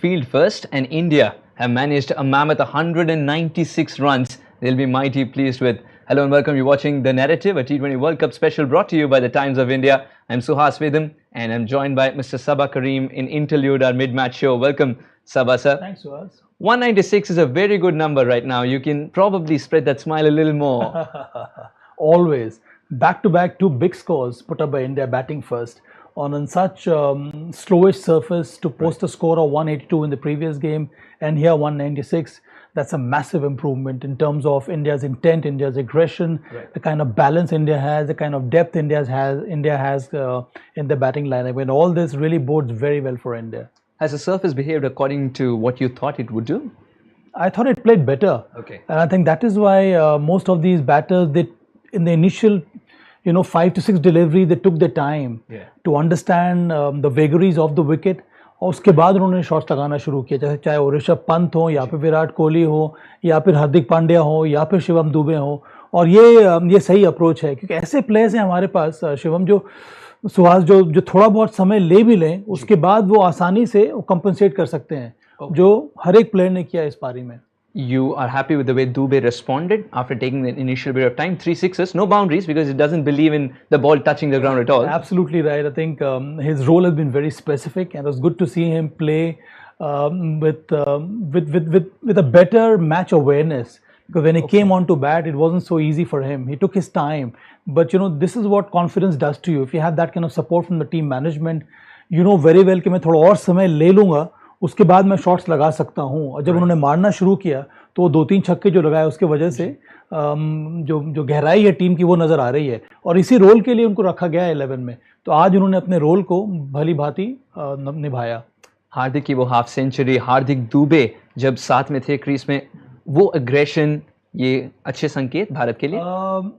field first, and India have managed a mammoth 196 runs. They'll be mighty pleased with. Hello and welcome. You're watching The Narrative, a T20 World Cup Special brought to you by the Times of India. I'm Suhas Vedam and I'm joined by Mr. Saba Karim in Interlude, our mid-match show. Welcome, Saba sir. Thanks, Suhas. 196 is a very good number right now. You can probably spread that smile a little more. Always. Back-to-back two big scores put up by India batting first on such slowish surface to post a score of 182 in the previous game and here 196. That's a massive improvement in terms of India's intent, India's aggression, the kind of balance India has, the kind of depth India has in the batting lineup. And all this really bodes very well for India. Has the surface behaved according to what you thought it would do? I thought it played better. Okay. And I think that is why most of these batters, they, in the initial 5 to 6 delivery, they took their time to understand the vagaries of the wicket. और उसके बाद उन्होंने shots लगाना शुरू किया, चाहे वो ऋषभ पंत हो या फिर विराट कोहली हो या फिर हार्दिक पांड्या हो या फिर शिवम दुबे हो. और ये सही अप्रोच है क्योंकि ऐसे प्लेयर्स हैं हमारे पास शिवम जो सुहास जो थोड़ा बहुत समय ले भी लें उसके बाद वो आसानी से कंपनसेट कर सकते हैं, जो हर एक प्लेयर ने किया इस पारी में. You are happy with the way Dubey responded after taking the initial bit of time? 3 sixes, no boundaries because he doesn't believe in the ball touching the ground at all. Absolutely right. I think his role has been very specific, and it was good to see him play with a better match awareness. Because when he came on to bat, it wasn't so easy for him. He took his time. But this is what confidence does to you. If you have that kind of support from the team management, you know very well कि मैं थोड़ा और समय ले लूँगा, उसके बाद मैं शॉट्स लगा सकता हूँ. और जब उन्होंने मारना शुरू किया तो वो 2-3 छक्के जो लगाए उसके वजह से जो गहराई है टीम की वो नज़र आ रही है और इसी रोल के लिए उनको रखा गया है 11 में. तो आज उन्होंने अपने रोल को भली भांति निभाया. हार्दिक की वो हाफ सेंचुरी, हार्दिक दुबे जब साथ में थे क्रीज में, वो अग्रेशन, ये अच्छे संकेत भारत के लिए.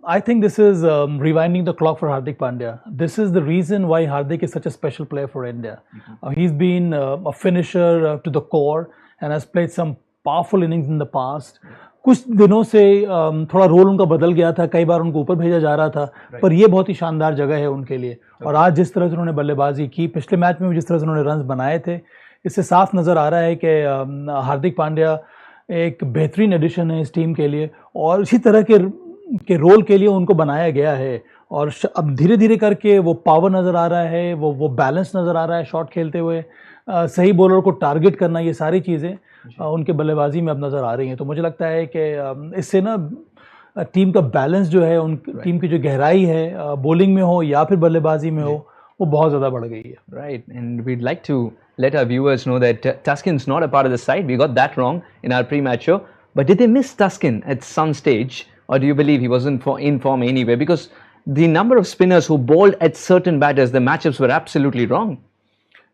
I think this is rewinding the clock for Hardik Pandya. This is the reason why Hardik is such a special player for India. He's been a finisher to the core and has played some powerful innings in the past. कुछ दिनों से थोड़ा role उनका बदल गया था, कई बार उनको ऊपर भेजा जा रहा था, पर ये बहुत ही शानदार जगह है उनके लिए. और आज जिस तरह से उन्होंने बल्लेबाजी की, पिछले मैच में भी जिस तरह से उन्होंने रन्स बनाए थे, इससे साफ नज़र आ रहा है कि हार्दिक पांड्या एक बेहतरीन एडिशन है इस टीम के लिए और इसी तरह के रोल के लिए उनको बनाया गया है. और अब धीरे धीरे करके वो पावर नज़र आ रहा है, वो बैलेंस नज़र आ रहा है शॉट खेलते हुए, सही बॉलर को टारगेट करना, ये सारी चीज़ें उनके बल्लेबाजी में अब नज़र आ रही हैं. तो मुझे लगता है कि इससे ना टीम का बैलेंस जो है, टीम की जो गहराई है बॉलिंग में हो या फिर बल्लेबाजी में हो, वो बहुत ज़्यादा बढ़ गई है. Right, and we'd like to let our viewers know that Tuskin's not a part of the side. We got that wrong in our pre-match show. But did they miss Tuskin at some stage, or do you believe he wasn't in form anyway? Because the number of spinners who bowled at certain batters, the matchups were absolutely wrong.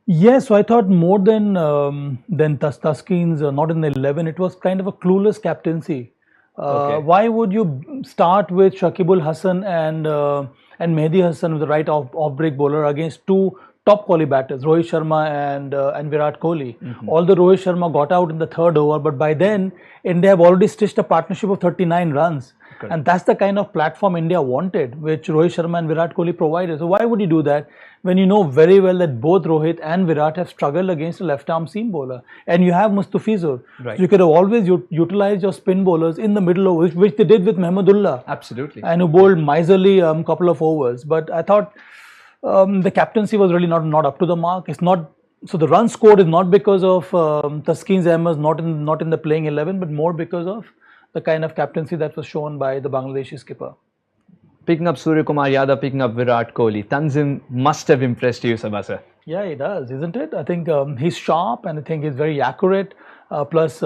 Yes, so I thought more than Tuskin's not in the 11, it was kind of a clueless captaincy. Why would you start with Shakibul Hasan and Mehdi Hasan, the right off-break bowler, against two top quality batters, Rohit Sharma and Virat Kohli? Although Rohit Sharma got out in the 3rd over, but by then India have already stitched a partnership of 39 runs. Correct. And that's the kind of platform India wanted, which Rohit Sharma and Virat Kohli provided. So why would you do that when you know very well that both Rohit and Virat have struggled against a left-arm seam bowler, and you have Mustafizur? Right. So you could have always utilized your spin bowlers in the middle overs, which they did with Mahmudullah. Absolutely. And who bowled miserly couple of overs. But I thought the captaincy was really not up to the mark. It's not. So the run scored is not because of Taskin's Ahmed's not in the playing 11, but more because of the kind of captaincy that was shown by the Bangladeshi skipper. Picking up Surya Kumar Yadav, picking up Virat Kohli, Tanzim must have impressed you, Saba sir. Yeah, he does, isn't it? I think he's sharp and I think he's very accurate. Plus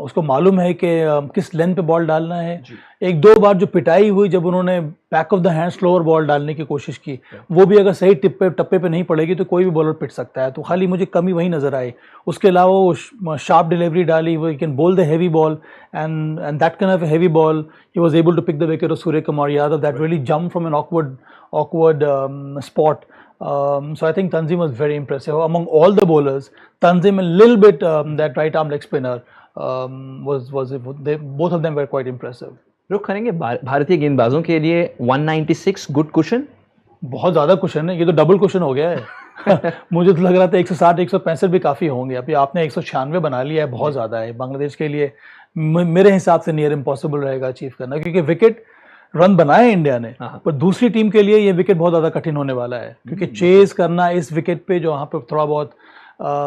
उसको मालूम है कि किस length पे ball डालना है. 1-2 बार जो पिटाई हुई जब उन्होंने back of the hand slower ball डालने की कोशिश की, वो भी अगर सही टप्पे पे नहीं पड़ेगी तो कोई भी बॉलर पिट सकता है. तो खाली मुझे कमी वही नज़र आई. उसके अलावा वो शार्प डिलीवरी डाली, वो can bowl the heavy ball and that kind of heavy ball he was able to pick the wicket of Surya Kumar Yadav that really jump from an awkward spot. So I think Tanzim was very impressive. Among all the bowlers, Tanzim a little bit that right arm leg spinner both of them were quite impressive. रुक करेंगे भारतीय गेंदबाजों के लिए 196 good cushion. बहुत ज़्यादा cushion है, ये तो डबल कुशन हो गया है. मुझे तो लग रहा था 160 165 भी काफ़ी होंगे। अभी आपने 196 बना लिया है, बहुत ज़्यादा है बांग्लादेश के लिए। मेरे हिसाब से नियर इम्पॉसिबल रहेगा अचीव करना, क्योंकि विकेट रन बनाए इंडिया ने, पर दूसरी टीम के लिए ये विकेट बहुत ज़्यादा कठिन होने वाला है, क्योंकि चेज करना इस विकेट पे जो वहाँ पे थोड़ा बहुत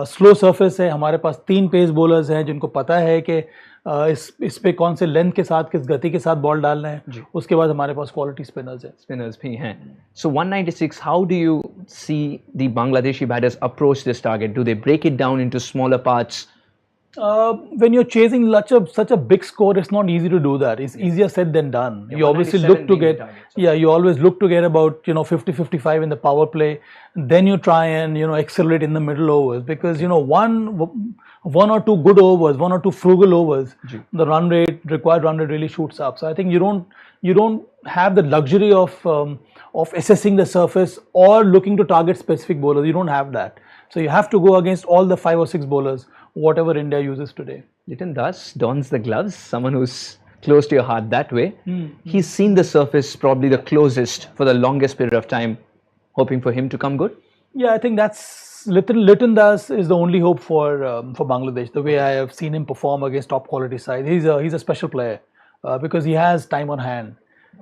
स्लो सरफेस है। हमारे पास 3 पेस बॉलर्स हैं जिनको पता है कि इस पे कौन से लेंथ के साथ, किस गति के साथ बॉल डालना है। उसके बाद हमारे पास क्वालिटी स्पिनर्स भी हैं। So 196, how do you see the Bangladeshi batters approach this target? Do they break it down into smaller parts? When you're chasing such a big score, it's not easy to do that. It's easier said than done. You obviously look to get, you always look to get about 50-55 in the power play. Then you try and accelerate in the middle overs, because one or two good overs, one or two frugal overs, the required run rate really shoots up. So I think you don't have the luxury of assessing the surface or looking to target specific bowlers. You don't have that. So you have to go against all the 5 or 6 bowlers, whatever India uses today. Liton Das dons the gloves, someone who's close to your heart that way. He's seen the surface probably the closest for the longest period of time, hoping for him to come good. Yeah, I think that's Liton Das is the only hope for Bangladesh. The way I have seen him perform against top quality sides, he's a special player because he has time on hand.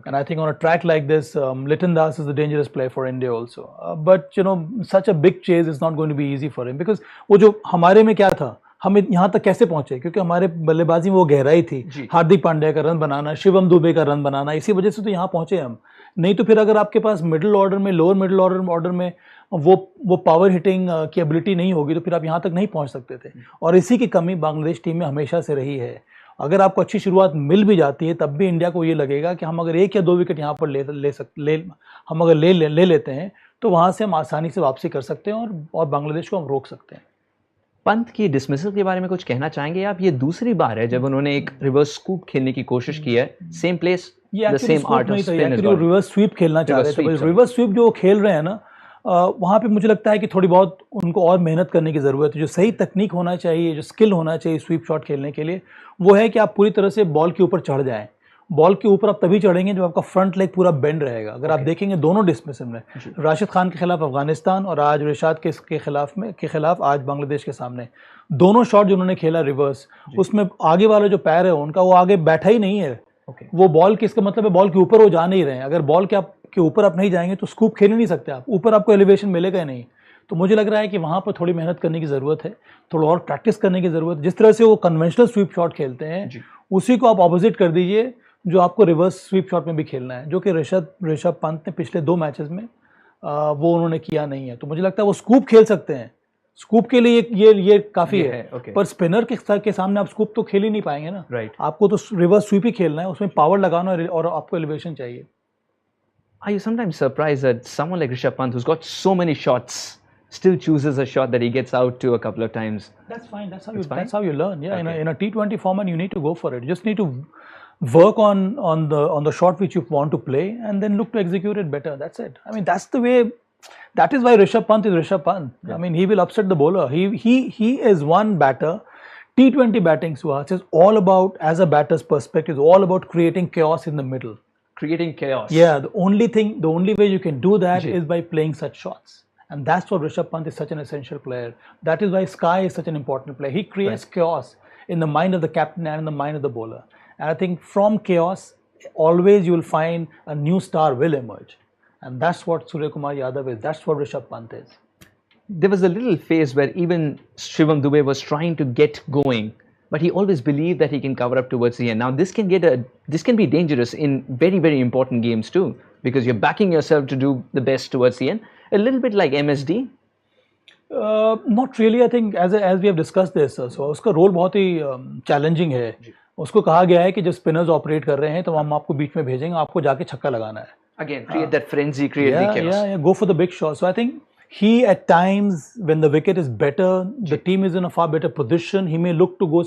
And I think on a track like this, Liton Das is a dangerous player for India also. But such a big chase is not going to be easy for him, because वो जो हमारे में क्या था, हम यहाँ तक कैसे पहुंचे, क्योंकि हमारे बल्लेबाजी में वो गहराई थी। हार्दिक पांड्या का रन बनाना, शिवम दुबे का रन बनाना, इसी वजह से तो यहाँ पहुंचे हम। नहीं तो फिर अगर आपके पास मिडिल ऑर्डर में, लोअर मिडिल ऑर्डर में वो पावर हिटिंग की एबिलिटी नहीं होगी, तो फिर आप यहाँ तक नहीं पहुँच सकते थे। और इसी की कमी बांग्लादेश टीम में हमेशा से रही है। अगर आपको अच्छी शुरुआत मिल भी जाती है, तब भी इंडिया को ये लगेगा कि हम अगर 1 या 2 विकेट यहाँ पर ले लेते हैं, तो वहाँ से हम आसानी से वापसी कर सकते हैं और बांग्लादेश को हम रोक सकते हैं। पंत की डिसमिसल के बारे में कुछ कहना चाहेंगे आप? ये दूसरी बार है जब उन्होंने एक रिवर्स स्कूप खेलने की कोशिश की है। Same place, the sem art off spin is gone. Reverse sweep खेलना चाह रहे थे। रिवर्स स्वीप जो खेल रहे हैं ना, वहाँ पे मुझे लगता है कि थोड़ी बहुत उनको और मेहनत करने की ज़रूरत है। जो सही तकनीक होना चाहिए, जो स्किल होना चाहिए स्वीप शॉट खेलने के लिए, वो है कि आप पूरी तरह से बॉल के ऊपर चढ़ जाएं। बॉल के ऊपर आप तभी चढ़ेंगे जब आपका फ्रंट लेग पूरा बेंड रहेगा। अगर आप देखेंगे दोनों डिसमिसल में, राशिद खान के खिलाफ अफगानिस्तान और आज रिशाद के खिलाफ आज बांग्लादेश के सामने, दोनों शॉट जो उन्होंने खेला रिवर्स, उसमें आगे वाला जो पैर है उनका, वो आगे बैठा ही नहीं है। वो बॉल किसका मतलब है, बॉल के ऊपर वो जा नहीं रहे हैं। अगर बॉल के ऊपर आप नहीं जाएंगे तो स्कूप खेल ही नहीं सकते आप, ऊपर आपको एलिवेशन मिलेगा ही नहीं। तो मुझे लग रहा है कि वहाँ पर थोड़ी मेहनत करने की ज़रूरत है, थोड़ा और प्रैक्टिस करने की ज़रूरत है। जिस तरह से वो कन्वेंशनल स्वीप शॉट खेलते हैं, उसी को आप ऑपोजिट कर दीजिए, जो आपको रिवर्स स्वीप शॉट में भी खेलना है, जो कि ऋषभ पंत ने पिछले 2 मैचेस में वो उन्होंने किया नहीं है। तो मुझे लगता है वो स्कूप खेल सकते हैं, स्कूप के लिए ये काफ़ी है। पर स्पिनर के सामने आप स्कूप तो खेल ही नहीं पाएंगे ना। आपको तो रिवर्स स्वीप ही खेलना है, उसमें पावर लगाना और आपको एलिवेशन चाहिए। Are you sometimes surprised that someone like Rishabh Pant, who's got so many shots, still chooses a shot that he gets out to a couple of times? That's fine. That's how you learn. Yeah, okay. In a T20 format, you need to go for it. You just need to work on the shot which you want to play, and then look to execute it better. That's it. I mean, that's the way. That is why Rishabh Pant is Rishabh Pant. Yeah. I mean, he will upset the bowler. He is one batter. T20 batting, Suhas, is all about, as a batter's perspective, is all about creating chaos in the middle. Creating chaos. Yeah, the only way you can do that is by playing such shots. And that's why Rishabh Pant is such an essential player. That is why Sky is such an important player. He creates chaos in the mind of the captain and in the mind of the bowler. And I think from chaos, always you will find a new star will emerge. And that's what Surya Kumar Yadav is. That's what Rishabh Pant is. There was a little phase where even Shivam Dube was trying to get going, but he always believed that he can cover up towards the end. Now this can be dangerous in very, very important games too, because you're backing yourself to do the best towards the end. A little bit like MSD. Not really. I think as we have discussed this, so उसका role बहुत ही challenging है. उसको कहा गया है कि जब spinners operate कर रहे हैं तो हम आपको बीच में भेजेंगे, आपको जाके छक्का लगाना है. Again, create that frenzy, create the chaos. Yeah, go for the big shot. So I think he at times, when the wicket is better, the team is in a far better position, he may look to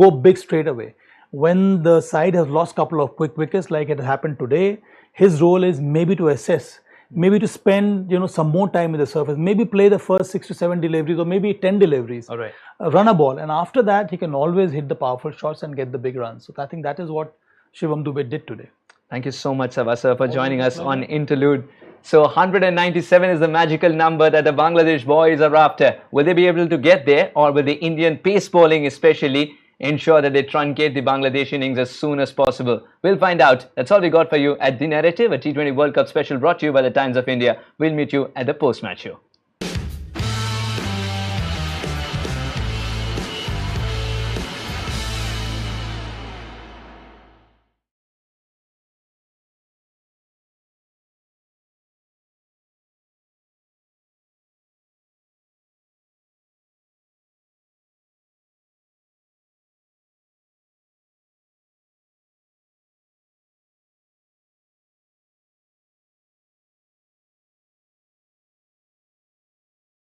go big straight away. When the side has lost couple of quick wickets like it happened today, his role is maybe to assess, maybe to spend some more time in the surface, maybe play the first 6 to 7 deliveries or maybe 10 deliveries. All right. Run a ball, and after that he can always hit the powerful shots and get the big runs. So I think that is what Shivam Dube did today. Thank you so much, Saba, sir, for joining us on Interlude. So 197 is the magical number that the Bangladesh boys are after. Will they be able to get there, or will the Indian pace bowling especially ensure that they truncate the Bangladesh innings as soon as possible? We'll find out. That's all we got for you at The Narrative, a T20 World Cup special brought to you by the Times of India. We'll meet you at the post-match show.